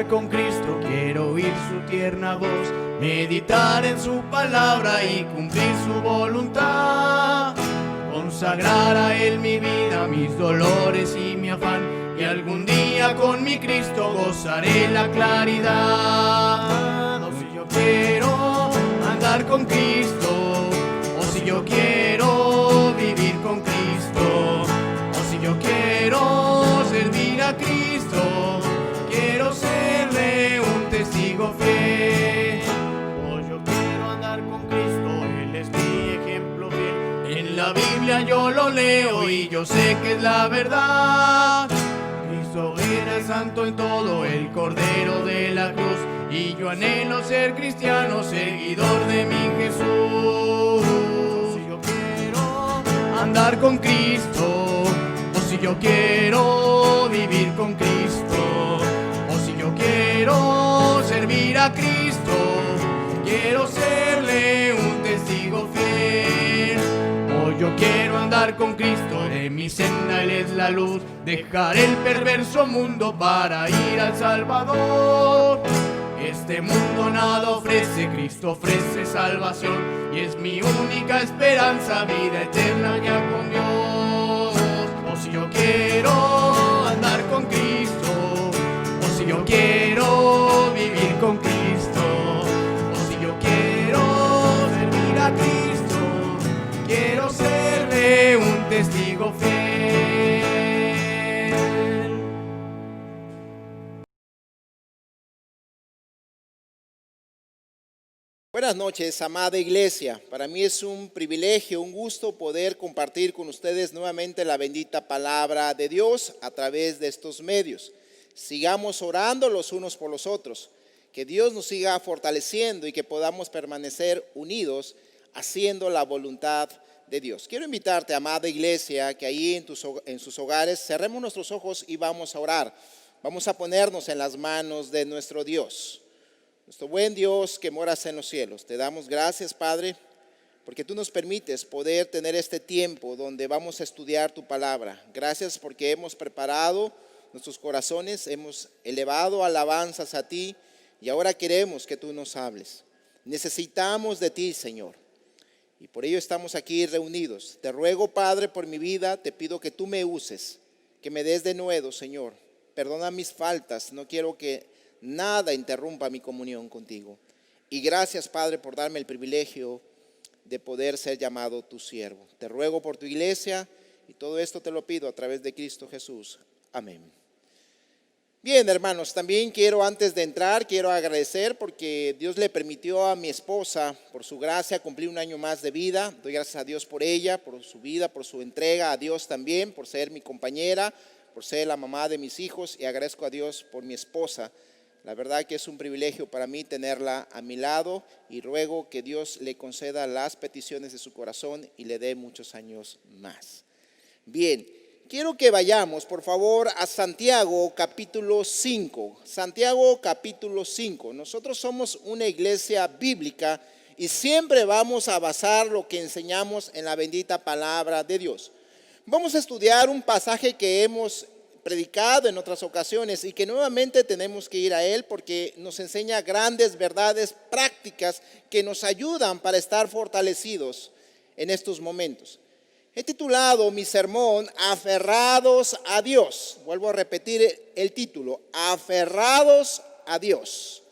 Con Cristo, quiero oír su tierna voz, meditar en su palabra y cumplir su voluntad, consagrar a Él mi vida, mis dolores y mi afán, y algún día con mi Cristo gozaré la claridad. O si yo quiero andar con Cristo, o si yo quiero vivir con Cristo, o si yo quiero servir a Cristo, quiero serle un testigo fiel. Oh, yo quiero andar con Cristo, Él es mi ejemplo fiel. En la Biblia yo lo leo y yo sé que es la verdad. Cristo era santo en todo, el Cordero de la cruz, y yo anhelo ser cristiano, seguidor de mi Jesús. Si yo quiero andar con Cristo, o si yo quiero vivir con Cristo, o si yo quiero servir a Cristo, quiero serle un testigo fiel. O yo quiero andar con Cristo, de mi senda Él es la luz, dejar el perverso mundo para ir al Salvador. Este mundo nada ofrece, Cristo ofrece salvación, y es mi única esperanza, vida eterna ya con Dios. O si yo quiero andar con Cristo, o si yo quiero vivir con Cristo, o si yo quiero servir a Cristo, quiero serle un testigo fiel. Buenas noches, amada iglesia. Para mí es un privilegio, un gusto poder compartir con ustedes nuevamente la bendita palabra de Dios a través de estos medios. Sigamos orando los unos por los otros, que Dios nos siga fortaleciendo y que podamos permanecer unidos haciendo la voluntad de Dios. Quiero invitarte, amada iglesia, que ahí en sus hogares cerremos nuestros ojos y vamos a orar. Vamos a ponernos en las manos de nuestro Dios. Nuestro buen Dios que moras en los cielos, te damos gracias, Padre, porque tú nos permites poder tener este tiempo donde vamos a estudiar tu palabra. Gracias porque hemos preparado nuestros corazones, hemos elevado alabanzas a ti y ahora queremos que tú nos hables. Necesitamos de ti, Señor, y por ello estamos aquí reunidos. Te ruego, Padre, por mi vida, te pido que tú me uses, que me des de nuevo, Señor. Perdona mis faltas, no quiero que nada interrumpa mi comunión contigo. Y gracias, Padre, por darme el privilegio de poder ser llamado tu siervo. Te ruego por tu iglesia y todo esto te lo pido a través de Cristo Jesús. Amén. Bien, hermanos, también antes de entrar, quiero agradecer porque Dios le permitió a mi esposa, por su gracia, cumplir un año más de vida. Doy gracias a Dios por ella, por su vida, por su entrega, a Dios también, por ser mi compañera, por ser la mamá de mis hijos, y agradezco a Dios por mi esposa. La verdad que es un privilegio para mí tenerla a mi lado y ruego que Dios le conceda las peticiones de su corazón y le dé muchos años más. Bien, quiero que vayamos por favor a Santiago capítulo 5. Santiago capítulo 5. Nosotros somos una iglesia bíblica y siempre vamos a basar lo que enseñamos en la bendita palabra de Dios. Vamos a estudiar un pasaje que hemos predicado en otras ocasiones y que nuevamente tenemos que ir a él porque nos enseña grandes verdades prácticas que nos ayudan para estar fortalecidos en estos momentos. He titulado mi sermón Aferrados a Dios. Vuelvo a repetir el título, Aferrados a Dios.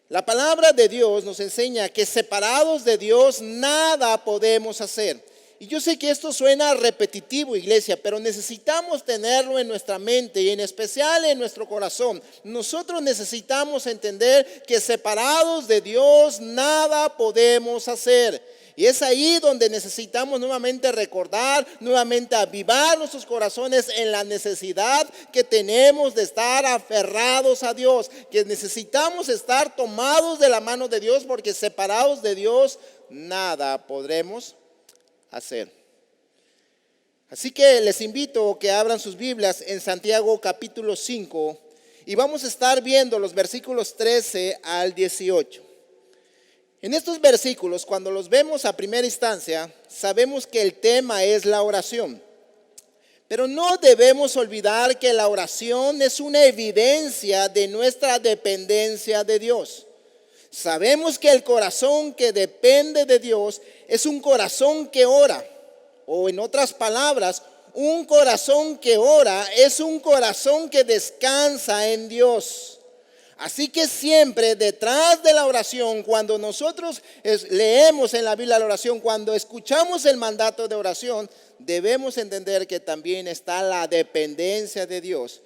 La palabra de Dios nos enseña que separados de Dios nada podemos hacer. Y yo sé que esto suena repetitivo, iglesia, pero necesitamos tenerlo en nuestra mente y en especial en nuestro corazón. Nosotros necesitamos entender que separados de Dios nada podemos hacer. Y es ahí donde necesitamos nuevamente recordar, nuevamente avivar nuestros corazones en la necesidad que tenemos de estar aferrados a Dios, que necesitamos estar tomados de la mano de Dios porque separados de Dios nada podremos hacer. Así que les invito a que abran sus Biblias en Santiago capítulo 5 y vamos a estar viendo los versículos 13 al 18. En estos versículos, cuando los vemos a primera instancia, sabemos que el tema es la oración. Pero no debemos olvidar que la oración es una evidencia de nuestra dependencia de Dios. Sabemos que el corazón que depende de Dios es un corazón que ora, o en otras palabras, un corazón que ora es un corazón que descansa en Dios. Así que siempre detrás de la oración, cuando nosotros leemos en la Biblia la oración, cuando escuchamos el mandato de oración, debemos entender que también está la dependencia de Dios.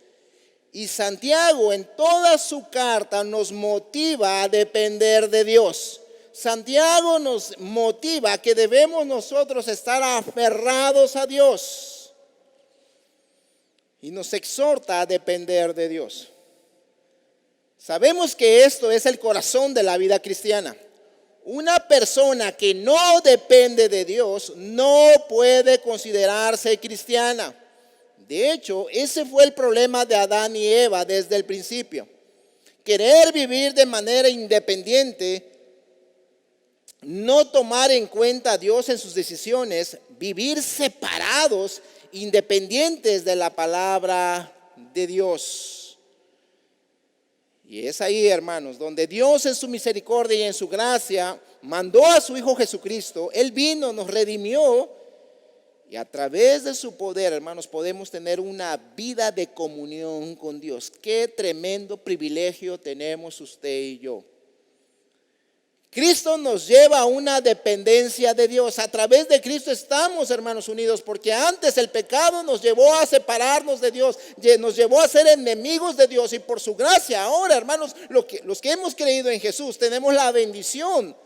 Y Santiago en toda su carta nos motiva a depender de Dios. Santiago nos motiva que debemos nosotros estar aferrados a Dios. Y nos exhorta a depender de Dios. Sabemos que esto es el corazón de la vida cristiana. Una persona que no depende de Dios no puede considerarse cristiana. De hecho, ese fue el problema de Adán y Eva desde el principio. Querer vivir de manera independiente, no tomar en cuenta a Dios en sus decisiones, vivir separados, independientes de la palabra de Dios. Y es ahí, hermanos, donde Dios en su misericordia y en su gracia mandó a su Hijo Jesucristo. Él vino, nos redimió. Y a través de su poder, hermanos, podemos tener una vida de comunión con Dios. Qué tremendo privilegio tenemos usted y yo. Cristo nos lleva a una dependencia de Dios. A través de Cristo estamos, hermanos, unidos, porque antes el pecado nos llevó a separarnos de Dios, nos llevó a ser enemigos de Dios, y por su gracia ahora, hermanos, los que hemos creído en Jesús, tenemos la bendición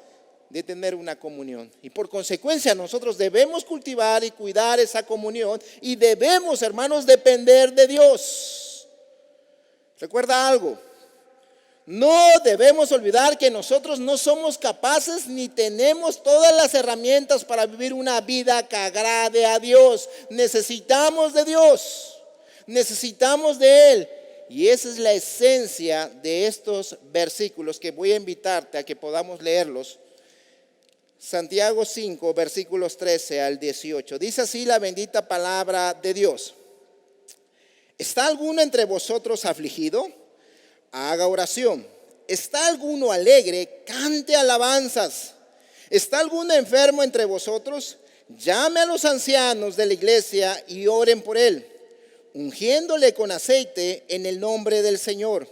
de tener una comunión. Y por consecuencia nosotros debemos cultivar y cuidar esa comunión y debemos, hermanos, depender de Dios. Recuerda algo. No debemos olvidar que nosotros no somos capaces ni tenemos todas las herramientas para vivir una vida que agrade a Dios. Necesitamos de Dios, necesitamos de Él. Y esa es la esencia de estos versículos que voy a invitarte a que podamos leerlos. Santiago 5, versículos 13 al 18. Dice así la bendita palabra de Dios. ¿Está alguno entre vosotros afligido? Haga oración. ¿Está alguno alegre? Cante alabanzas. ¿Está alguno enfermo entre vosotros? Llame a los ancianos de la iglesia y oren por él, ungiéndole con aceite en el nombre del Señor.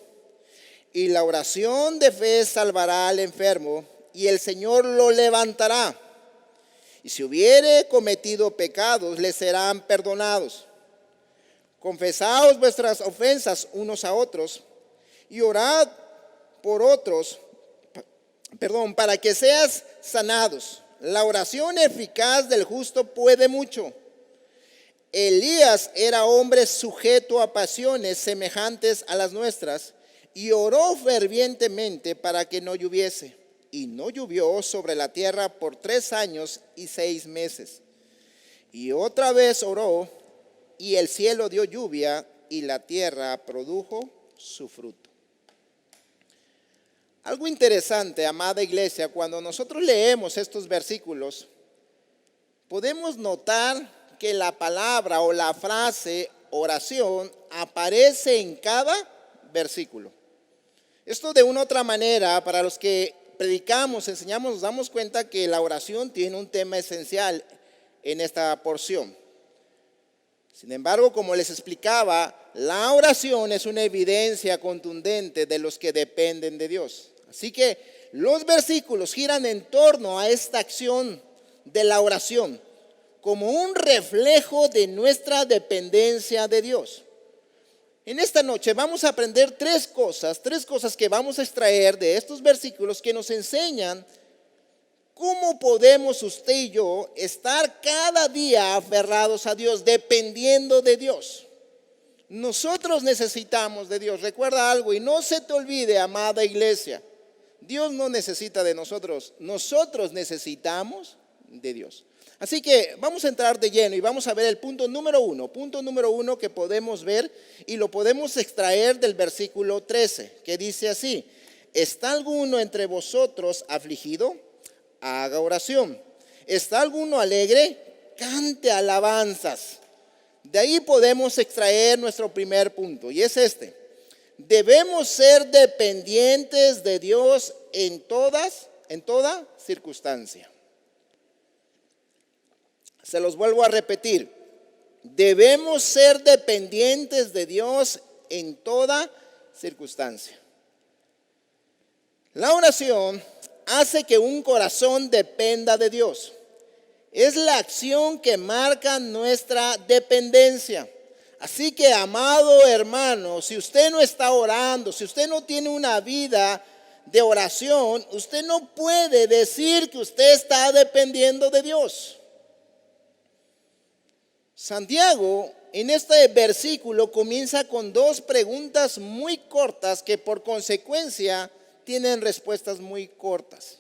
Y la oración de fe salvará al enfermo, y el Señor lo levantará. Y si hubiere cometido pecados, le serán perdonados. Confesaos vuestras ofensas unos a otros y orad por otros, para que seas sanados. La oración eficaz del justo puede mucho. Elías era hombre sujeto a pasiones semejantes a las nuestras, y oró fervientemente para que no lloviese. Y no llovió sobre la tierra por 3 años y 6 meses. Y otra vez oró, y el cielo dio lluvia, y la tierra produjo su fruto. Algo interesante, amada iglesia, cuando nosotros leemos estos versículos, podemos notar que la palabra o la frase oración aparece en cada versículo. Esto de una u otra manera, para los que predicamos, enseñamos, nos damos cuenta que la oración tiene un tema esencial en esta porción. Sin embargo, como les explicaba, la oración es una evidencia contundente de los que dependen de Dios. Así que los versículos giran en torno a esta acción de la oración como un reflejo de nuestra dependencia de Dios. En esta noche vamos a aprender tres cosas que vamos a extraer de estos versículos que nos enseñan cómo podemos usted y yo estar cada día aferrados a Dios, dependiendo de Dios. Nosotros necesitamos de Dios. Recuerda algo y no se te olvide, amada iglesia. Dios no necesita de nosotros, nosotros necesitamos de Dios. Así que vamos a entrar de lleno y vamos a ver el punto número uno que podemos ver y lo podemos extraer del versículo 13, que dice así: ¿está alguno entre vosotros afligido? Haga oración. ¿Está alguno alegre? Cante alabanzas. De ahí podemos extraer nuestro primer punto, y es este: debemos ser dependientes de Dios en toda circunstancia. Se los vuelvo a repetir: debemos ser dependientes de Dios en toda circunstancia. La oración hace que un corazón dependa de Dios. Es la acción que marca nuestra dependencia. Así que, amado hermano, si usted no está orando, si usted no tiene una vida de oración, usted no puede decir que usted está dependiendo de Dios. Santiago en este versículo comienza con 2 preguntas muy cortas que por consecuencia tienen respuestas muy cortas.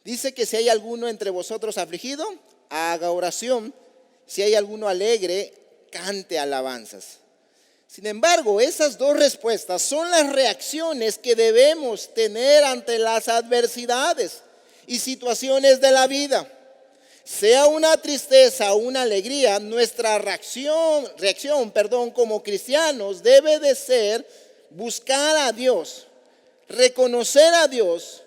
Dice que si hay alguno entre vosotros afligido, haga oración. Si hay alguno alegre, cante alabanzas. Sin embargo, esas 2 respuestas son las reacciones que debemos tener ante las adversidades y situaciones de la vida. Sea una tristeza o una alegría, nuestra reacción como cristianos debe de ser buscar a Dios, reconocer a Dios,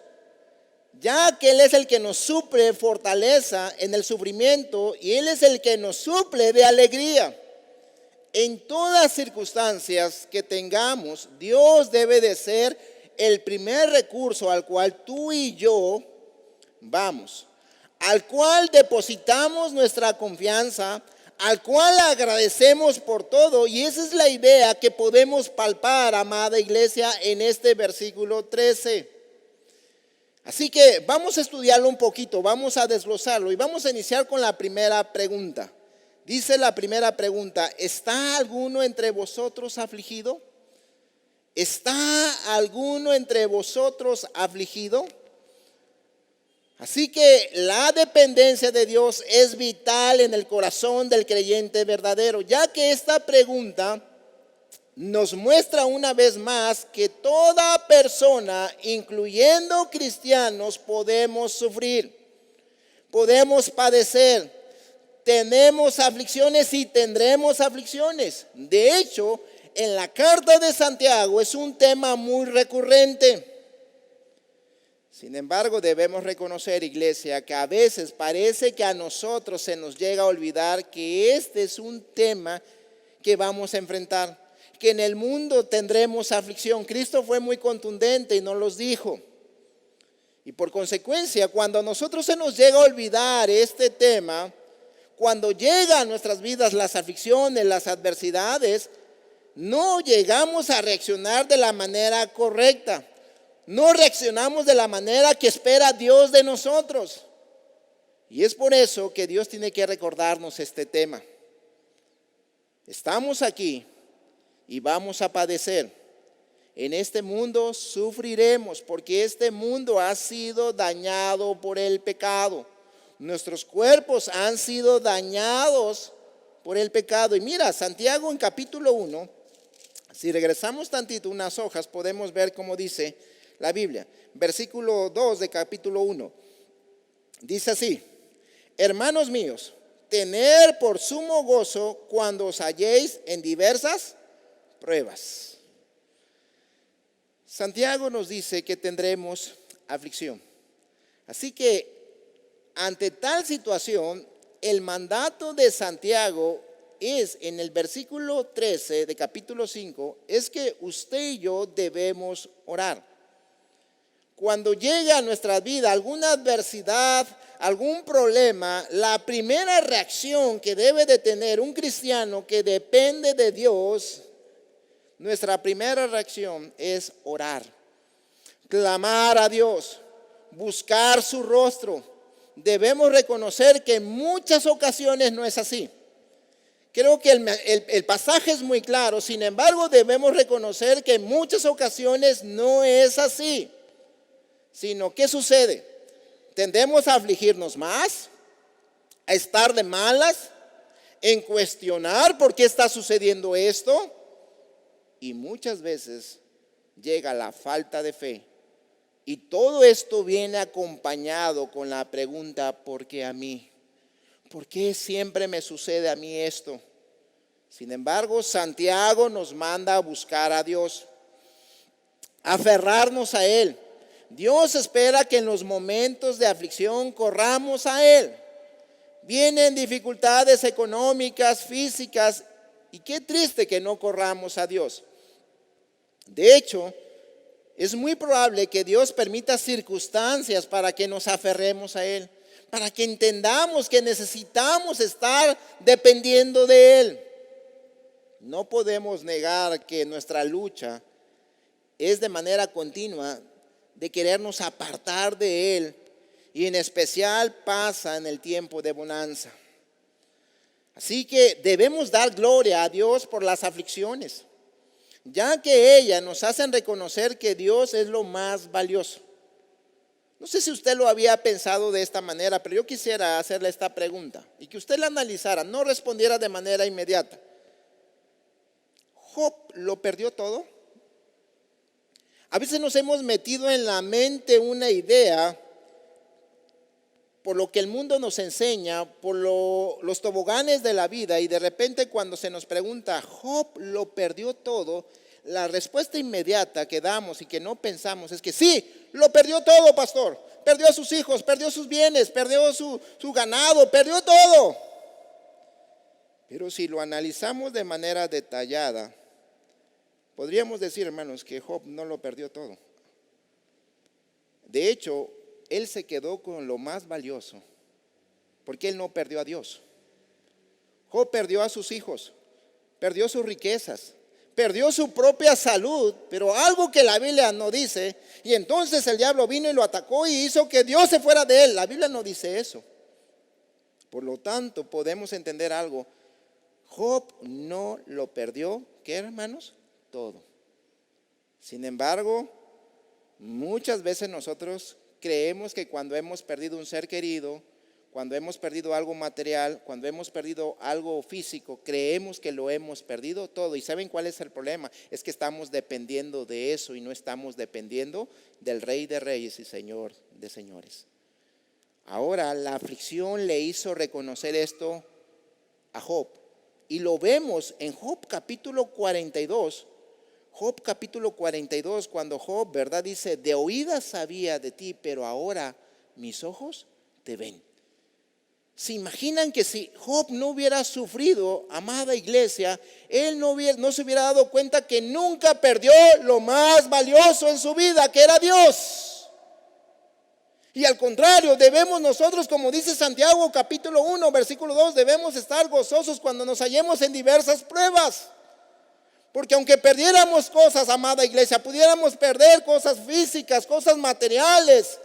ya que Él es el que nos suple fortaleza en el sufrimiento y Él es el que nos suple de alegría. En todas circunstancias que tengamos, Dios debe de ser el primer recurso al cual tú y yo vamos, al cual depositamos nuestra confianza, al cual agradecemos por todo. Y esa es la idea que podemos palpar, amada iglesia, en este versículo 13. Así que vamos a estudiarlo un poquito, vamos a desglosarlo y vamos a iniciar con la primera pregunta. Dice la primera pregunta: ¿está alguno entre vosotros afligido? ¿Está alguno entre vosotros afligido? Así que la dependencia de Dios es vital en el corazón del creyente verdadero, ya que esta pregunta nos muestra una vez más que toda persona, incluyendo cristianos, podemos sufrir, podemos padecer, tenemos aflicciones y tendremos aflicciones. De hecho, en la carta de Santiago es un tema muy recurrente. Sin embargo, debemos reconocer, iglesia, que a veces parece que a nosotros se nos llega a olvidar que este es un tema que vamos a enfrentar, que en el mundo tendremos aflicción. Cristo fue muy contundente y nos los dijo. Y por consecuencia, cuando a nosotros se nos llega a olvidar este tema, cuando llegan a nuestras vidas las aflicciones, las adversidades, no llegamos a reaccionar de la manera correcta. No reaccionamos de la manera que espera Dios de nosotros. Y es por eso que Dios tiene que recordarnos este tema. Estamos aquí y vamos a padecer. En este mundo sufriremos porque este mundo ha sido dañado por el pecado. Nuestros cuerpos han sido dañados por el pecado. Y mira, Santiago en capítulo 1, si regresamos tantito unas hojas, podemos ver cómo dice la Biblia. Versículo 2 de capítulo 1. Dice así: hermanos míos, tener por sumo gozo cuando os halléis en diversas pruebas. Santiago nos dice que tendremos aflicción. Así que ante tal situación, el mandato de Santiago es, en el versículo 13 de capítulo 5, es que usted y yo debemos orar. Cuando llegue a nuestra vida alguna adversidad, algún problema, la primera reacción que debe de tener un cristiano que depende de Dios, nuestra primera reacción es orar, clamar a Dios, buscar su rostro. Debemos reconocer que en muchas ocasiones no es así. Creo que el pasaje es muy claro, sin embargo debemos reconocer que en muchas ocasiones no es así. Sino, ¿qué sucede? Tendemos a afligirnos más, a estar de malas, en cuestionar por qué está sucediendo esto. Y muchas veces llega la falta de fe. Y todo esto viene acompañado con la pregunta: ¿por qué a mí? ¿Por qué siempre me sucede a mí esto? Sin embargo, Santiago nos manda a buscar a Dios, a aferrarnos a Él. Dios espera que en los momentos de aflicción corramos a Él. Vienen dificultades económicas, físicas, y qué triste que no corramos a Dios. De hecho, es muy probable que Dios permita circunstancias para que nos aferremos a Él, para que entendamos que necesitamos estar dependiendo de Él. No podemos negar que nuestra lucha es de manera continua de querernos apartar de Él, y en especial pasa en el tiempo de bonanza. Así que debemos dar gloria a Dios por las aflicciones, ya que ellas nos hacen reconocer que Dios es lo más valioso. No sé si usted lo había pensado de esta manera, pero yo quisiera hacerle esta pregunta y que usted la analizara, no respondiera de manera inmediata. ¿Job lo perdió todo? A veces nos hemos metido en la mente una idea por lo que el mundo nos enseña, por los toboganes de la vida, y de repente cuando se nos pregunta, ¿Job lo perdió todo?, la respuesta inmediata que damos y que no pensamos es que sí, lo perdió todo, pastor. Perdió a sus hijos, perdió sus bienes, perdió su ganado, perdió todo. Pero si lo analizamos de manera detallada, podríamos decir, hermanos, que Job no lo perdió todo. De hecho, él se quedó con lo más valioso, porque él no perdió a Dios. Job perdió a sus hijos, perdió sus riquezas, perdió su propia salud, pero algo que la Biblia no dice, y entonces el diablo vino y lo atacó y hizo que Dios se fuera de él. La Biblia no dice eso. Por lo tanto, podemos entender algo. Job no lo perdió, ¿qué, hermanos? Todo. Sin embargo, muchas veces nosotros creemos que cuando hemos perdido un ser querido, cuando hemos perdido algo material, cuando hemos perdido algo físico, creemos que lo hemos perdido todo. ¿Y saben cuál es el problema? Es que estamos dependiendo de eso y no estamos dependiendo del Rey de Reyes y Señor de Señores. Ahora, la aflicción le hizo reconocer esto a Job. Y lo vemos en Job capítulo 42. Job capítulo 42, cuando Job, ¿verdad? Dice, de oídas sabía de ti, pero ahora mis ojos te ven. ¿Se imaginan que si Job no hubiera sufrido, amada iglesia, él no se hubiera dado cuenta que nunca perdió lo más valioso en su vida, que era Dios? Y al contrario, debemos nosotros, como dice Santiago capítulo 1, versículo 2, debemos estar gozosos cuando nos hallemos en diversas pruebas. Porque aunque perdiéramos cosas, amada iglesia, pudiéramos perder cosas físicas, cosas materiales,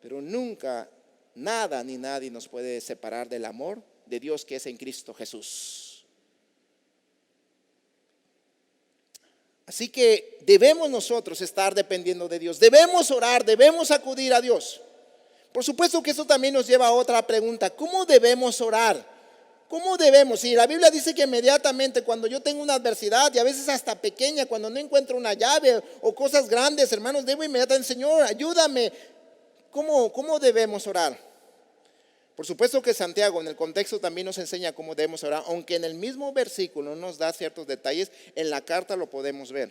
pero nunca nada ni nadie nos puede separar del amor de Dios que es en Cristo Jesús. Así que debemos nosotros estar dependiendo de Dios. Debemos orar, debemos acudir a Dios. Por supuesto que eso también nos lleva a otra pregunta. ¿Cómo debemos orar? ¿Cómo debemos? Y la Biblia dice que inmediatamente cuando yo tengo una adversidad, y a veces hasta pequeña, cuando no encuentro una llave o cosas grandes, hermanos, debo inmediatamente, Señor, ayúdame. ¿Cómo debemos orar? Por supuesto que Santiago en el contexto también nos enseña cómo debemos orar, aunque en el mismo versículo nos da ciertos detalles, en la carta lo podemos ver.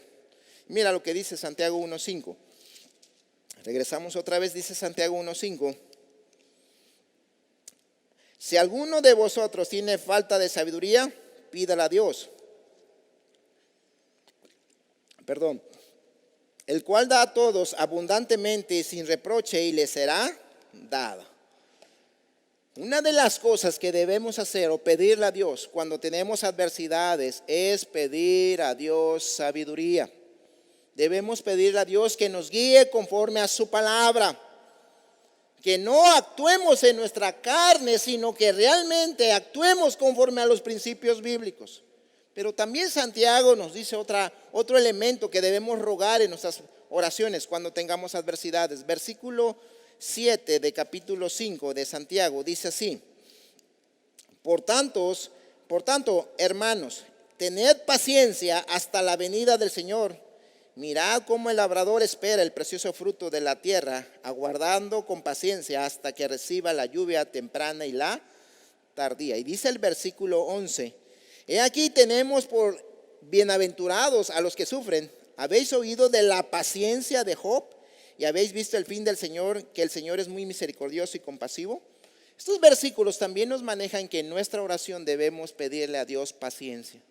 Mira lo que dice Santiago 1:5. Regresamos otra vez, dice Santiago 1:5. Si alguno de vosotros tiene falta de sabiduría, pídala a Dios. El cual da a todos abundantemente y sin reproche y le será dada. Una de las cosas que debemos hacer o pedirle a Dios cuando tenemos adversidades es pedir a Dios sabiduría. Debemos pedirle a Dios que nos guíe conforme a su palabra. Que no actuemos en nuestra carne, sino que realmente actuemos conforme a los principios bíblicos. Pero también Santiago nos dice otro elemento que debemos rogar en nuestras oraciones cuando tengamos adversidades. Versículo 7 de capítulo 5 de Santiago dice así: Por tanto, hermanos, tened paciencia hasta la venida del Señor. Mirad cómo el labrador espera el precioso fruto de la tierra, aguardando con paciencia hasta que reciba la lluvia temprana y la tardía. Y dice el versículo 11: He aquí tenemos por bienaventurados a los que sufren. ¿Habéis oído de la paciencia de Job? ¿Y habéis visto el fin del Señor, que el Señor es muy misericordioso y compasivo? Estos versículos también nos manejan que en nuestra oración debemos pedirle a Dios paciencia.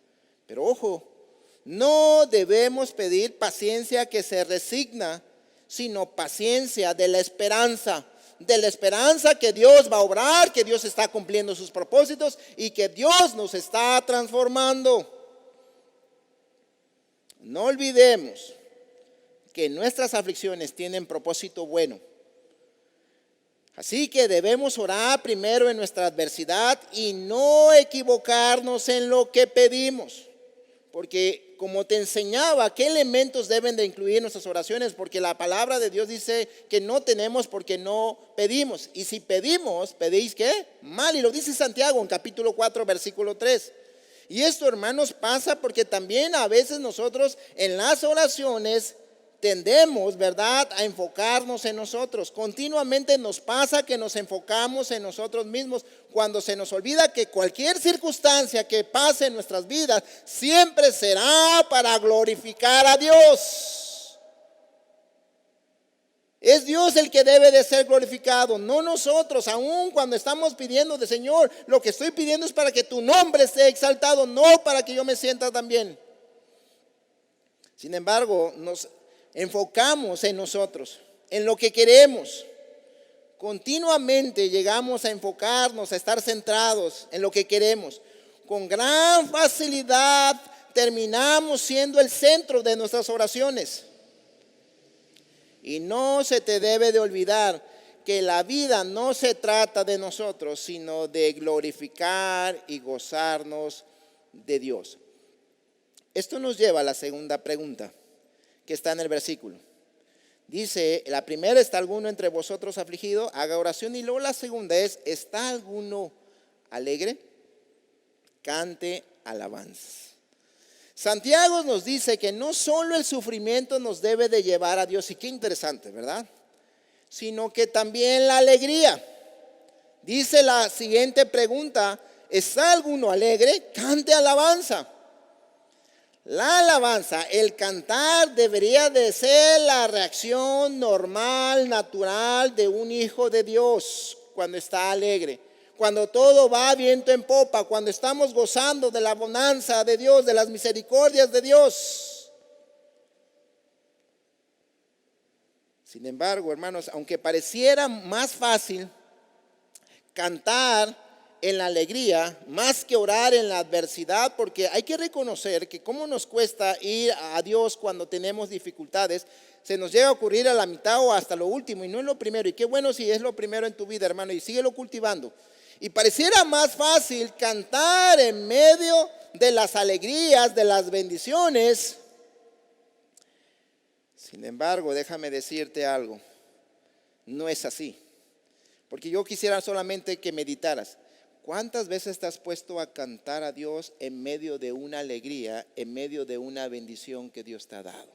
Pero ojo, no debemos pedir paciencia que se resigna, sino paciencia de la esperanza que Dios va a obrar, que Dios está cumpliendo sus propósitos y que Dios nos está transformando. No olvidemos que nuestras aflicciones tienen propósito bueno. Así que debemos orar primero en nuestra adversidad y no equivocarnos en lo que pedimos. Porque como te enseñaba, ¿qué elementos deben de incluir nuestras oraciones? Porque la palabra de Dios dice que no tenemos porque no pedimos. Y si pedimos, ¿pedís qué? Mal. Y lo dice Santiago en capítulo 4, versículo 3. Y esto, hermanos, pasa porque también a veces nosotros en las oraciones tendemos, ¿verdad?, a enfocarnos en nosotros. Continuamente nos pasa que nos enfocamos en nosotros mismos cuando se nos olvida que cualquier circunstancia que pase en nuestras vidas siempre será para glorificar a Dios. Es Dios el que debe de ser glorificado, no nosotros. Aun cuando estamos pidiendo de Señor, lo que estoy pidiendo es para que tu nombre sea exaltado, no para que yo me sienta tan bien. Sin embargo, nos enfocamos en nosotros, en lo que queremos. Continuamente llegamos a enfocarnos, a estar centrados en lo que queremos. Con gran facilidad terminamos siendo el centro de nuestras oraciones. Y no se te debe de olvidar que la vida no se trata de nosotros, sino de glorificar y gozarnos de Dios. Esto nos lleva a la segunda pregunta que está en el versículo. Dice, la primera: ¿está alguno entre vosotros afligido? Haga oración. Y luego la segunda es: ¿está alguno alegre? Cante alabanzas. Santiago nos dice que no solo el sufrimiento nos debe de llevar a Dios, y qué interesante, ¿verdad?, sino que también la alegría. Dice la siguiente pregunta: ¿está alguno alegre? Cante alabanza. La alabanza, el cantar, debería de ser la reacción normal, natural de un hijo de Dios cuando está alegre. Cuando todo va viento en popa, cuando estamos gozando de la bonanza de Dios, de las misericordias de Dios. Sin embargo, hermanos, aunque pareciera más fácil cantar en la alegría más que orar en la adversidad, porque hay que reconocer que cómo nos cuesta ir a Dios cuando tenemos dificultades, se nos llega a ocurrir a la mitad o hasta lo último, y no es lo primero. Y qué bueno si es lo primero en tu vida, hermano, y síguelo cultivando. Y pareciera más fácil cantar en medio de las alegrías, de las bendiciones, Sin embargo, déjame decirte algo, no es así. Porque yo quisiera solamente que meditaras. ¿Cuántas veces te has puesto a cantar a Dios en medio de una alegría, en medio de una bendición que Dios te ha dado?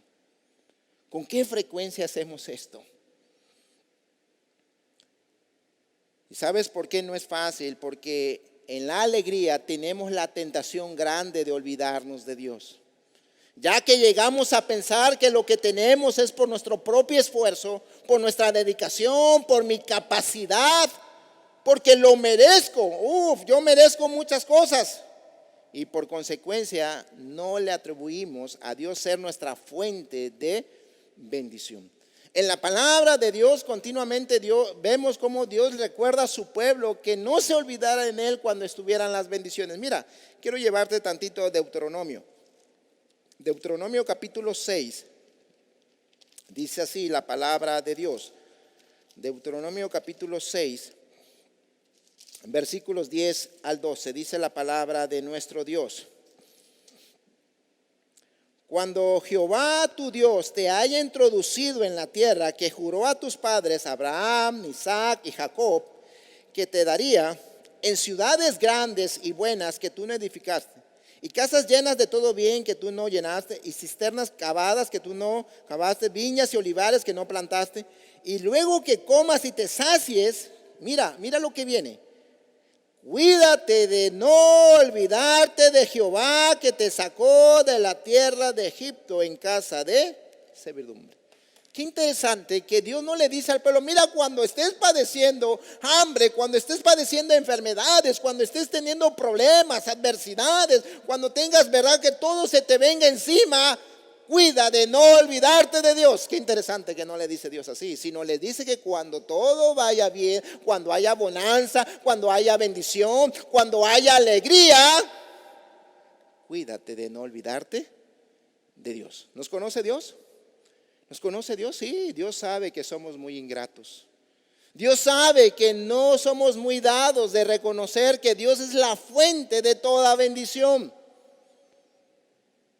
¿Con qué frecuencia hacemos esto? ¿Y sabes por qué no es fácil? Porque en la alegría tenemos la tentación grande de olvidarnos de Dios. Ya que llegamos a pensar que lo que tenemos es por nuestro propio esfuerzo, por nuestra dedicación, por mi capacidad, porque lo merezco. Yo merezco muchas cosas. Y por consecuencia no le atribuimos a Dios ser nuestra fuente de bendición. En la palabra de Dios continuamente vemos cómo Dios recuerda a su pueblo que no se olvidara en él cuando estuvieran las bendiciones. Mira, quiero llevarte tantito a Deuteronomio. Deuteronomio capítulo 6, dice así la palabra de Dios. Deuteronomio capítulo 6, versículos 10 al 12, dice la palabra de nuestro Dios. Cuando Jehová tu Dios te haya introducido en la tierra que juró a tus padres Abraham, Isaac y Jacob, que te daría, en ciudades grandes y buenas que tú no edificaste, y casas llenas de todo bien que tú no llenaste, y cisternas cavadas que tú no cavaste, viñas y olivares que no plantaste, y luego que comas y te sacies, mira lo que viene. Cuídate de no olvidarte de Jehová que te sacó de la tierra de Egipto en casa de servidumbre. Qué interesante que Dios no le dice al pueblo, mira, cuando estés padeciendo hambre, cuando estés padeciendo enfermedades, cuando estés teniendo problemas, adversidades, cuando tengas, verdad, que todo se te venga encima, cuida de no olvidarte de Dios. Qué interesante que no le dice Dios así, sino le dice que cuando todo vaya bien, cuando haya bonanza, cuando haya bendición, cuando haya alegría, cuídate de no olvidarte de Dios. ¿Nos conoce Dios? ¿Nos conoce Dios? Sí, Dios sabe que somos muy ingratos. Dios sabe que no somos muy dados de reconocer que Dios es la fuente de toda bendición.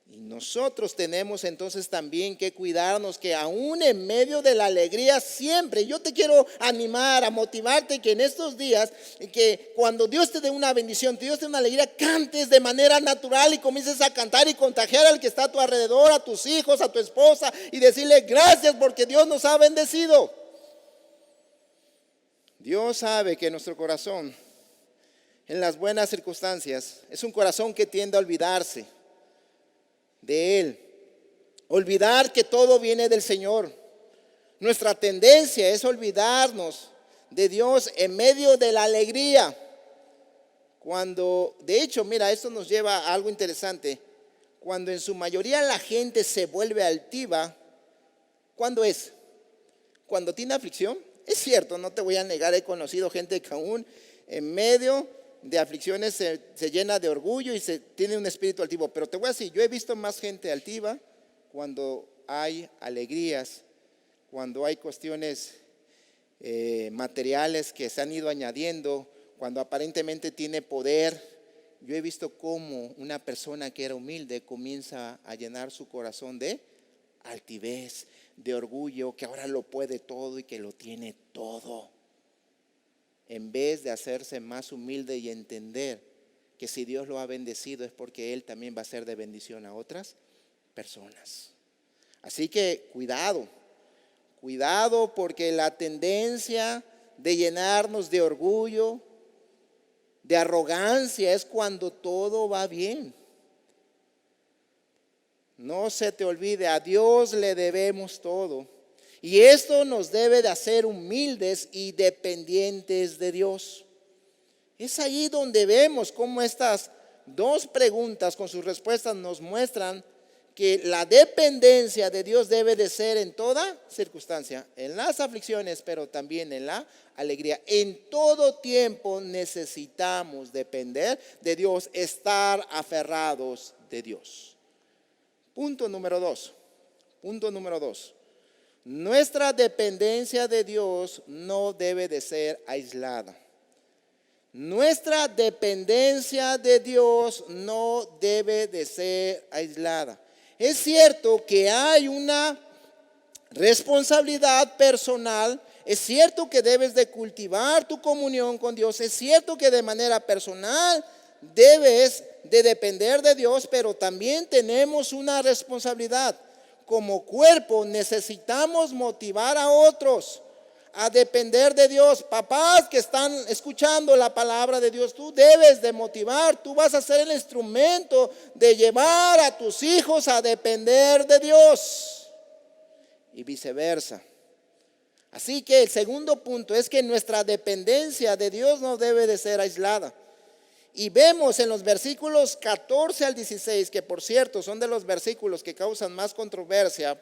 Y nosotros tenemos entonces también que cuidarnos que aún en medio de la alegría siempre, yo te quiero animar, a motivarte que en estos días, que cuando Dios te dé una bendición, Dios te dé una alegría, cantes de manera natural y comiences a cantar y contagiar al que está a tu alrededor, a tus hijos, a tu esposa, y decirle gracias porque Dios nos ha bendecido. Dios sabe que nuestro corazón en las buenas circunstancias es un corazón que tiende a olvidarse de Él, olvidar que todo viene del Señor. Nuestra tendencia es olvidarnos de Dios en medio de la alegría. Cuando, de hecho, mira, esto nos lleva a algo interesante. Cuando en su mayoría la gente se vuelve altiva, ¿cuándo es? Cuando tiene aflicción. Es cierto, no te voy a negar, he conocido gente que aún en medio de aflicciones se llena de orgullo y se tiene un espíritu altivo. Pero te voy a decir, yo he visto más gente altiva cuando hay alegrías, cuando hay cuestiones materiales que se han ido añadiendo, cuando aparentemente tiene poder. Yo he visto cómo una persona que era humilde comienza a llenar su corazón de altivez, de orgullo, que ahora lo puede todo y que lo tiene todo, en vez de hacerse más humilde y entender que si Dios lo ha bendecido es porque Él también va a ser de bendición a otras personas. Así que cuidado porque la tendencia de llenarnos de orgullo, de arrogancia, es cuando todo va bien. No se te olvide, a Dios le debemos todo. Y esto nos debe de hacer humildes y dependientes de Dios. Es ahí donde vemos cómo estas dos preguntas con sus respuestas nos muestran que la dependencia de Dios debe de ser en toda circunstancia, en las aflicciones, pero también en la alegría. En todo tiempo necesitamos depender de Dios, estar aferrados de Dios. Punto número dos. Nuestra dependencia de Dios no debe de ser aislada. Nuestra dependencia de Dios no debe de ser aislada. Es cierto que hay una responsabilidad personal. Es cierto que debes de cultivar tu comunión con Dios. Es cierto que de manera personal debes de depender de Dios, pero también tenemos una responsabilidad. Como cuerpo necesitamos motivar a otros a depender de Dios. Papás que están escuchando la palabra de Dios, tú debes de motivar, tú vas a ser el instrumento de llevar a tus hijos a depender de Dios y viceversa. Así que el segundo punto es que nuestra dependencia de Dios no debe de ser aislada. Y vemos en los versículos 14 al 16, que por cierto son de los versículos que causan más controversia,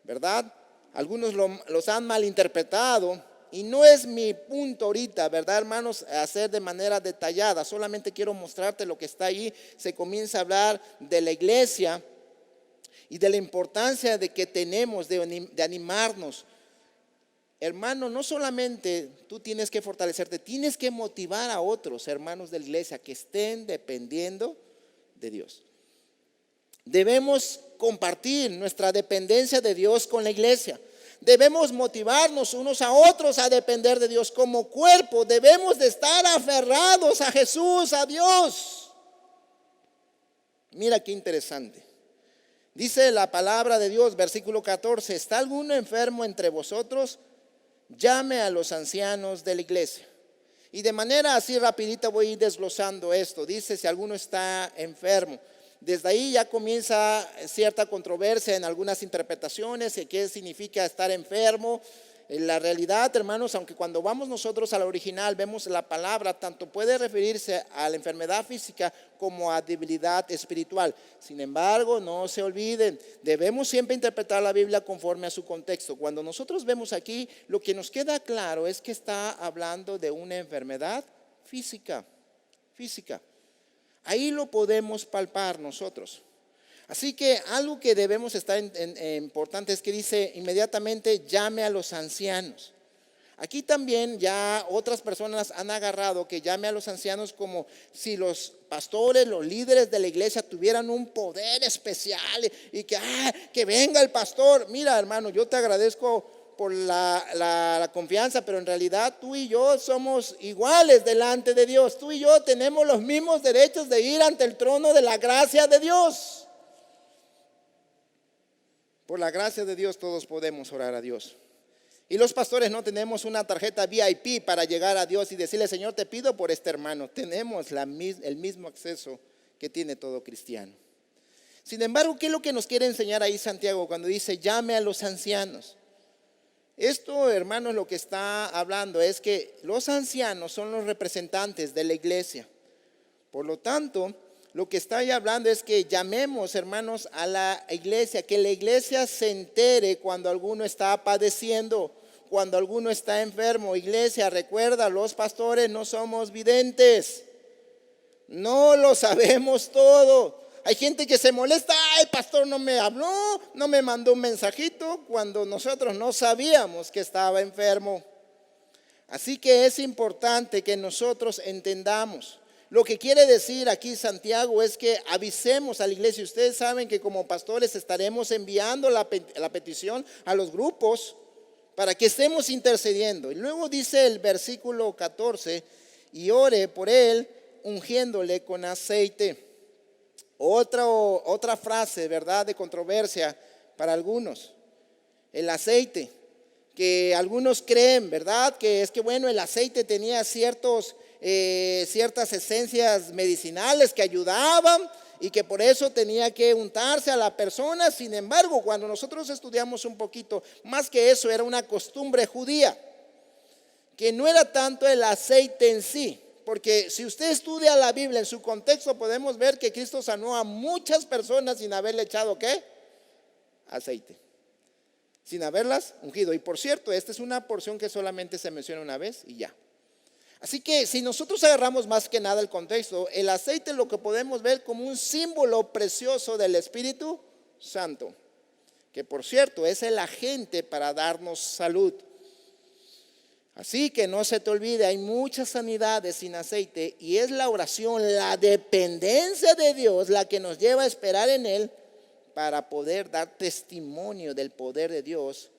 ¿verdad? Algunos los han malinterpretado y no es mi punto ahorita, ¿verdad, hermanos? Hacer de manera detallada, solamente quiero mostrarte lo que está ahí. Se comienza a hablar de la iglesia y de la importancia de que tenemos de animarnos. Hermano, no solamente tú tienes que fortalecerte, tienes que motivar a otros hermanos de la iglesia que estén dependiendo de Dios. Debemos compartir nuestra dependencia de Dios con la iglesia. Debemos motivarnos unos a otros a depender de Dios. Como cuerpo debemos de estar aferrados a Jesús, a Dios. Mira qué interesante. Dice la palabra de Dios, versículo 14: ¿está alguno enfermo entre vosotros? Llame a los ancianos de la iglesia. Y de manera así rapidita voy a ir desglosando esto. Dice, si alguno está enfermo. Desde ahí ya comienza cierta controversia en algunas interpretaciones de qué significa estar enfermo. En la realidad, hermanos, aunque cuando vamos nosotros al original vemos la palabra, tanto puede referirse a la enfermedad física como a debilidad espiritual. Sin embargo, no se olviden, debemos siempre interpretar la Biblia conforme a su contexto. Cuando nosotros vemos aquí, lo que nos queda claro es que está hablando de una enfermedad física. Ahí lo podemos palpar nosotros. Así que algo que debemos estar importante es que dice inmediatamente llame a los ancianos. Aquí también ya otras personas han agarrado que llame a los ancianos como si los pastores, los líderes de la iglesia tuvieran un poder especial y que venga el pastor. Mira, hermano, yo te agradezco por la confianza, pero en realidad tú y yo somos iguales delante de Dios. Tú y yo tenemos los mismos derechos de ir ante el trono de la gracia de Dios. Por la gracia de Dios todos podemos orar a Dios. Y los pastores no tenemos una tarjeta VIP para llegar a Dios y decirle, Señor, te pido por este hermano. Tenemos el mismo acceso que tiene todo cristiano. Sin embargo, ¿qué es lo que nos quiere enseñar ahí Santiago cuando dice llame a los ancianos? Esto, hermanos, lo que está hablando es que los ancianos son los representantes de la iglesia. Por lo tanto, lo que está ahí hablando es que llamemos, hermanos, a la iglesia, que la iglesia se entere cuando alguno está padeciendo, cuando alguno está enfermo. Iglesia, recuerda, los pastores no somos videntes, no lo sabemos todo. Hay gente que se molesta, ay, pastor no me habló, no me mandó un mensajito, cuando nosotros no sabíamos que estaba enfermo. Así que es importante que nosotros entendamos. Lo que quiere decir aquí Santiago es que avisemos a la iglesia. Ustedes saben que como pastores estaremos enviando la petición a los grupos para que estemos intercediendo. Y luego dice el versículo 14, y ore por él ungiéndole con aceite. Otra frase, ¿verdad?, de controversia para algunos. El aceite, que algunos creen, ¿verdad?, que es que bueno, el aceite tenía ciertas esencias medicinales que ayudaban y que por eso tenía que untarse a la persona. Sin embargo, cuando nosotros estudiamos un poquito, más que eso era una costumbre judía, que no era tanto el aceite en sí. Porque si usted estudia la Biblia en su contexto, podemos ver que Cristo sanó a muchas personas sin haberle echado ¿qué? Aceite. Sin haberlas ungido. Y por cierto, esta es una porción que solamente se menciona una vez y ya. Así que si nosotros agarramos más que nada el contexto, el aceite lo que podemos ver como un símbolo precioso del Espíritu Santo. Que por cierto es el agente para darnos salud. Así que no se te olvide, hay muchas sanidades sin aceite y es la oración, la dependencia de Dios la que nos lleva a esperar en Él para poder dar testimonio del poder de Dios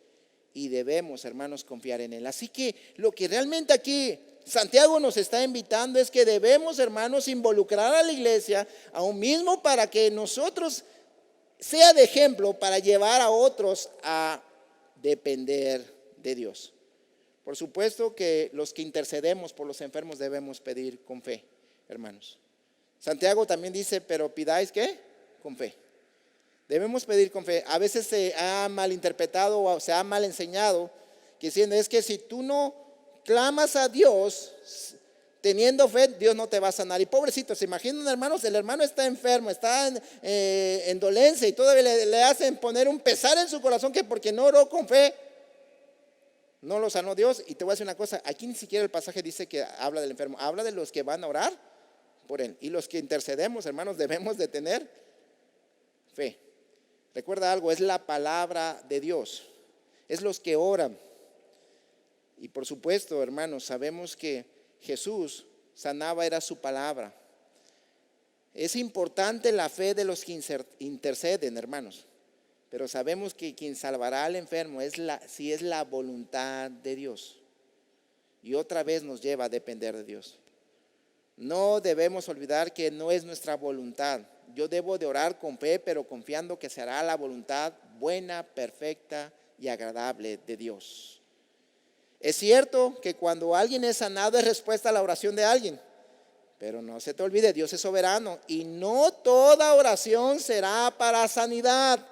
y debemos, hermanos, confiar en Él. Así que lo que realmente aquí Santiago nos está invitando es que debemos, hermanos, involucrar a la iglesia, aún mismo para que nosotros sea de ejemplo para llevar a otros a depender de Dios. Por supuesto que los que intercedemos por los enfermos debemos pedir con fe, hermanos. Santiago también dice, pero pidáis ¿qué? Con fe. Debemos pedir con fe. A veces se ha malinterpretado o se ha mal enseñado, diciendo es que si tú no clamas a Dios teniendo fe, Dios no te va a sanar. Y pobrecito, se imaginan, hermanos, el hermano está enfermo, está en dolencia y todavía le hacen poner un pesar en su corazón que porque no oró con fe, no lo sanó Dios. Y te voy a decir una cosa, aquí ni siquiera el pasaje dice que habla del enfermo, habla de los que van a orar por él. Y los que intercedemos, hermanos, debemos de tener fe. Recuerda algo, es la palabra de Dios, es los que oran. Y por supuesto, hermanos, sabemos que Jesús sanaba, era su palabra. Es importante la fe de los que interceden, hermanos, pero sabemos que quien salvará al enfermo si es la voluntad de Dios. Y otra vez nos lleva a depender de Dios. No debemos olvidar que no es nuestra voluntad. Yo debo de orar con fe, pero confiando que se hará la voluntad buena, perfecta y agradable de Dios. Es cierto que cuando alguien es sanado es respuesta a la oración de alguien, pero no se te olvide, Dios es soberano y no toda oración será para sanidad,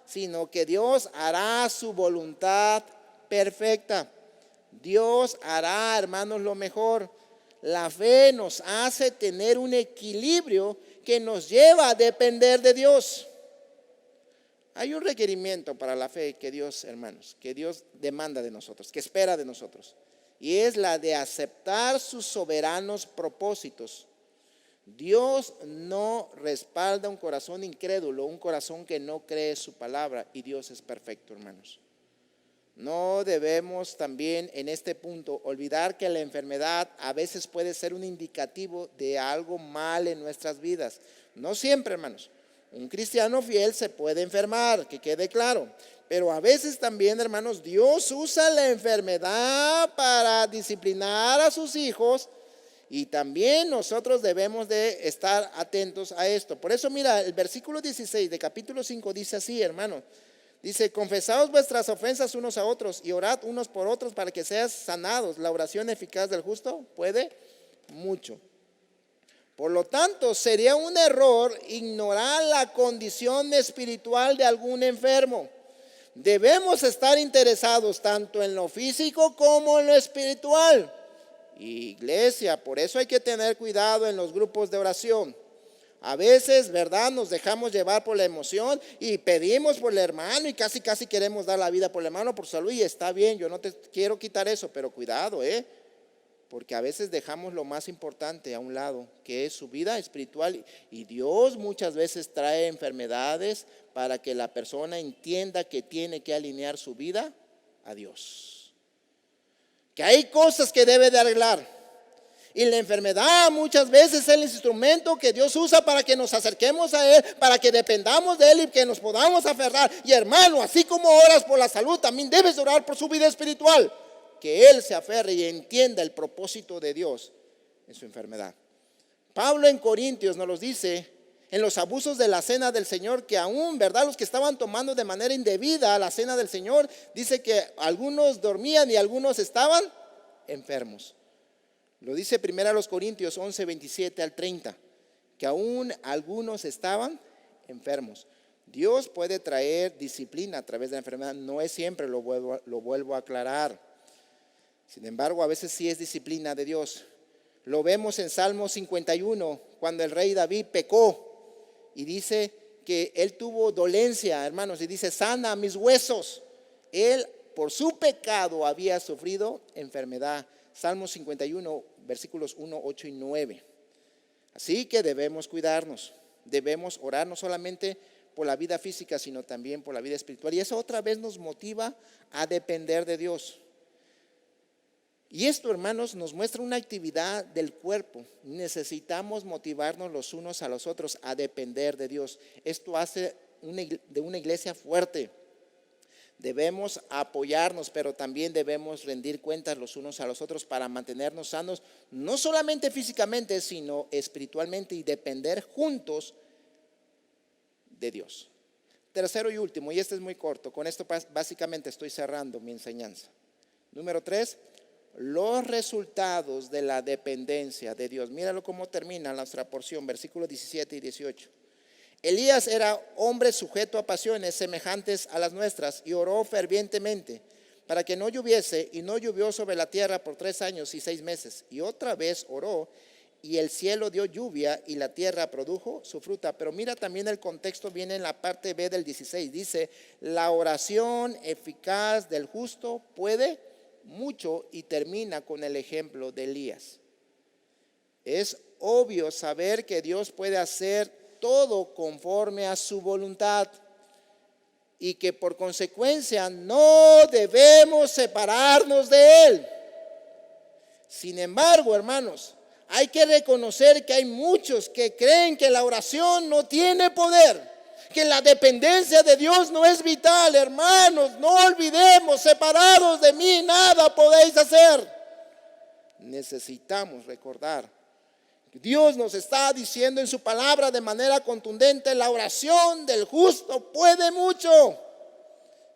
sino que Dios hará su voluntad perfecta. Dios hará, hermanos, lo mejor. La fe nos hace tener un equilibrio que nos lleva a depender de Dios. Hay un requerimiento para la fe que Dios, hermanos, que Dios demanda de nosotros, que espera de nosotros, y es la de aceptar sus soberanos propósitos. Dios no respalda un corazón incrédulo, un corazón que no cree su palabra, y Dios es perfecto, hermanos. No debemos también en este punto olvidar que la enfermedad a veces puede ser un indicativo de algo mal en nuestras vidas. No siempre, hermanos. Un cristiano fiel se puede enfermar, que quede claro. Pero a veces también, hermanos, Dios usa la enfermedad para disciplinar a sus hijos. Y también nosotros debemos de estar atentos a esto. Por eso mira, el versículo 16 de capítulo 5 dice así, hermano. Dice, confesaos vuestras ofensas unos a otros y orad unos por otros para que seas sanados. La oración eficaz del justo puede mucho. Por lo tanto, sería un error ignorar la condición espiritual de algún enfermo. Debemos estar interesados tanto en lo físico como en lo espiritual. Iglesia, por eso hay que tener cuidado en los grupos de oración. A veces, ¿verdad? Nos dejamos llevar por la emoción y pedimos por el hermano y casi queremos dar la vida por el hermano por salud, y está bien, yo no te quiero quitar eso, pero cuidado, porque a veces dejamos lo más importante a un lado, que es su vida espiritual, y Dios muchas veces trae enfermedades para que la persona entienda que tiene que alinear su vida a Dios, que hay cosas que debe de arreglar. Y la enfermedad muchas veces es el instrumento que Dios usa para que nos acerquemos a Él, para que dependamos de Él y que nos podamos aferrar. Y hermano, así como oras por la salud, también debes orar por su vida espiritual, que Él se aferre y entienda el propósito de Dios en su enfermedad. Pablo en Corintios nos los dice en los abusos de la cena del Señor, que aún, ¿verdad?, los que estaban tomando de manera indebida la cena del Señor, dice que algunos dormían y algunos estaban enfermos. Lo dice primero a los Corintios 11, 27 al 30, que aún algunos estaban enfermos. Dios puede traer disciplina a través de la enfermedad, no es siempre, lo vuelvo a aclarar. Sin embargo, a veces sí es disciplina de Dios. Lo vemos en Salmo 51, cuando el rey David pecó y dice que él tuvo dolencia, hermanos, y dice, sana mis huesos. Él por su pecado había sufrido enfermedad. Salmo 51, versículos 1, 8 y 9. Así que debemos cuidarnos, debemos orar no solamente por la vida física, sino también por la vida espiritual. Y eso otra vez nos motiva a depender de Dios. Y esto, hermanos, nos muestra una actividad del cuerpo. Necesitamos motivarnos los unos a los otros a depender de Dios. Esto hace de una iglesia fuerte. Debemos apoyarnos, pero también debemos rendir cuentas los unos a los otros para mantenernos sanos, no solamente físicamente, sino espiritualmente, y depender juntos de Dios. Tercero y último, y este es muy corto, con esto básicamente estoy cerrando mi enseñanza. Número 3, los resultados de la dependencia de Dios. Míralo cómo termina nuestra porción, versículos 17 y 18. Elías era hombre sujeto a pasiones semejantes a las nuestras y oró fervientemente para que no lloviese, y no llovió sobre la tierra por 3 años y 6 meses. Y otra vez oró, y el cielo dio lluvia y la tierra produjo su fruta. Pero mira también el contexto, viene en la parte B del 16. Dice, la oración eficaz del justo puede mucho, y termina con el ejemplo de Elías. Es obvio saber que Dios puede hacer todo conforme a su voluntad, y que por consecuencia no debemos separarnos de Él. Sin embargo, hermanos, hay que reconocer que hay muchos que creen que la oración no tiene poder, que la dependencia de Dios no es vital. Hermanos, no olvidemos, separados de mí nada podéis hacer. Necesitamos recordar que Dios nos está diciendo en su palabra de manera contundente, la oración del justo puede mucho.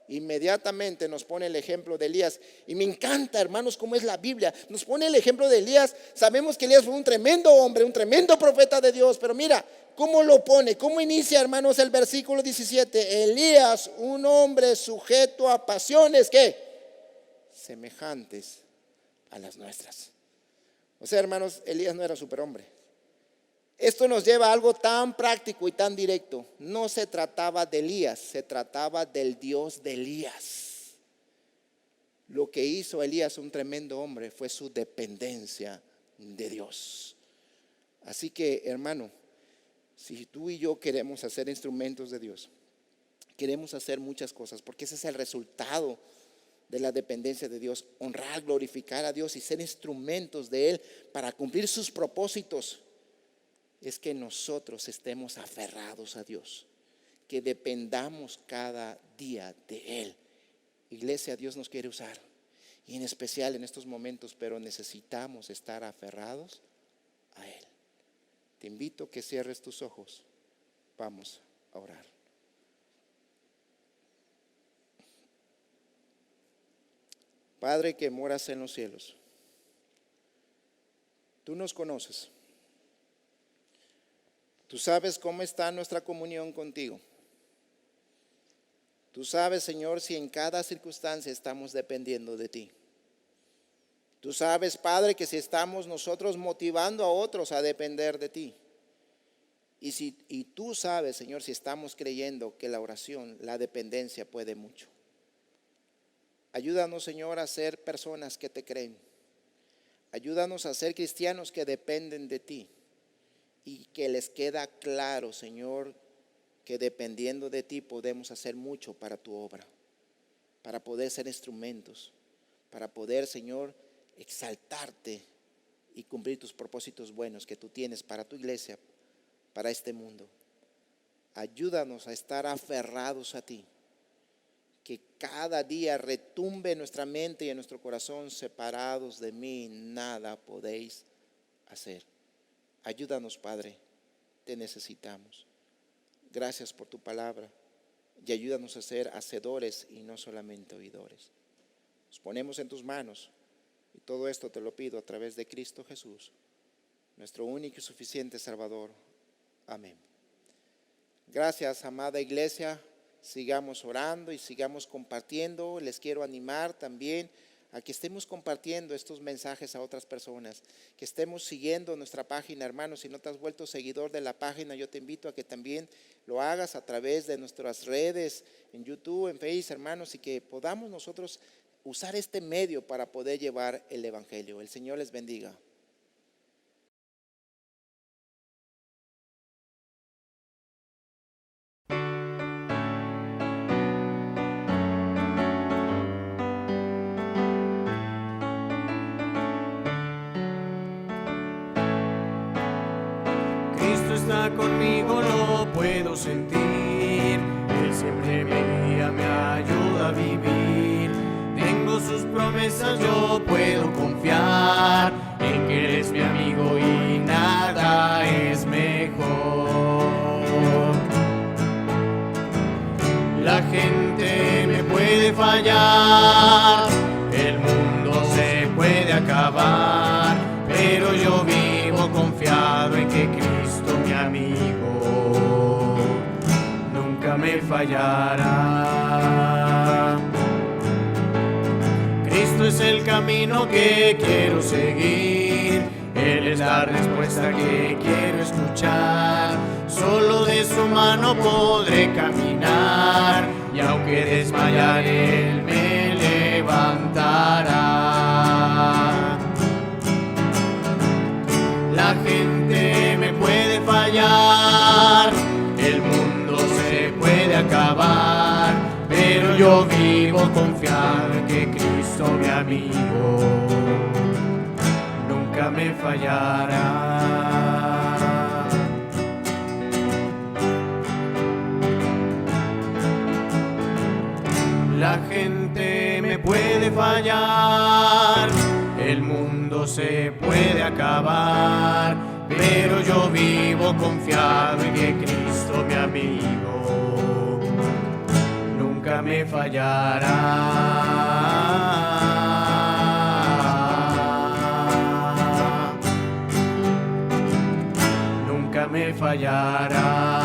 Inmediatamente nos pone el ejemplo de Elías, y me encanta, hermanos, cómo es la Biblia. Nos pone el ejemplo de Elías. Sabemos que Elías fue un tremendo hombre, un tremendo profeta de Dios, pero mira cómo lo pone, cómo inicia, hermanos, el versículo 17. Elías, un hombre sujeto a pasiones ¿qué? Semejantes a las nuestras. O sea, hermanos, Elías no era superhombre. Esto nos lleva a algo tan práctico y tan directo. No se trataba de Elías, se trataba del Dios de Elías. Lo que hizo Elías, un tremendo hombre, fue su dependencia de Dios. Así que, hermano, si tú y yo queremos hacer instrumentos de Dios, queremos hacer muchas cosas, porque ese es el resultado de la dependencia de Dios: honrar, glorificar a Dios y ser instrumentos de Él para cumplir sus propósitos. Es que nosotros estemos aferrados a Dios, que dependamos cada día de Él. Iglesia, Dios nos quiere usar, y en especial en estos momentos, pero necesitamos estar aferrados a Él. Te invito a que cierres tus ojos. Vamos a orar. Padre que moras en los cielos, tú nos conoces. Tú sabes cómo está nuestra comunión contigo. Tú sabes, Señor, si en cada circunstancia estamos dependiendo de ti. Tú sabes, Padre, que si estamos nosotros motivando a otros a depender de ti. Y tú sabes, Señor, si estamos creyendo que la oración, la dependencia puede mucho. Ayúdanos, Señor, a ser personas que te creen. Ayúdanos a ser cristianos que dependen de ti. Y que les queda claro, Señor, que dependiendo de ti podemos hacer mucho para tu obra, para poder ser instrumentos, para poder, Señor, exaltarte y cumplir tus propósitos buenos que tú tienes para tu iglesia, para este mundo. Ayúdanos a estar aferrados a ti, que cada día retumbe en nuestra mente y en nuestro corazón: separados de mí nada podéis hacer. Ayúdanos, Padre, te necesitamos. Gracias por tu palabra, y ayúdanos a ser hacedores y no solamente oidores. Nos ponemos en tus manos, y todo esto te lo pido a través de Cristo Jesús, nuestro único y suficiente Salvador. Amén. Gracias, amada iglesia. Sigamos orando y sigamos compartiendo. Les quiero animar también a que estemos compartiendo estos mensajes a otras personas, que estemos siguiendo nuestra página, hermanos. Si no te has vuelto seguidor de la página, yo te invito a que también lo hagas a través de nuestras redes, en YouTube, en Facebook, hermanos, y que podamos nosotros usar este medio para poder llevar el evangelio. El Señor les bendiga. Está conmigo, lo puedo sentir. Él siempre me guía, me ayuda. a vivir. Tengo sus promesas, yo puedo confiar en que eres mi amigo y nada es mejor. La gente me puede fallar, el mundo se puede acabar, pero yo vivo confiado en que Cristo, mi amigo, nunca me fallará. Cristo es el camino que quiero seguir, Él es la respuesta que quiero escuchar. Solo de su mano podré caminar, y aunque desmayar, Él me levantará. La gente me puede fallar, el mundo se puede acabar, pero yo vivo confiado en que Cristo, mi amigo, nunca me fallará. La gente me puede fallar, el mundo se puede acabar, pero yo vivo confiado en que Cristo, mi amigo, nunca me fallará. Nunca me fallará.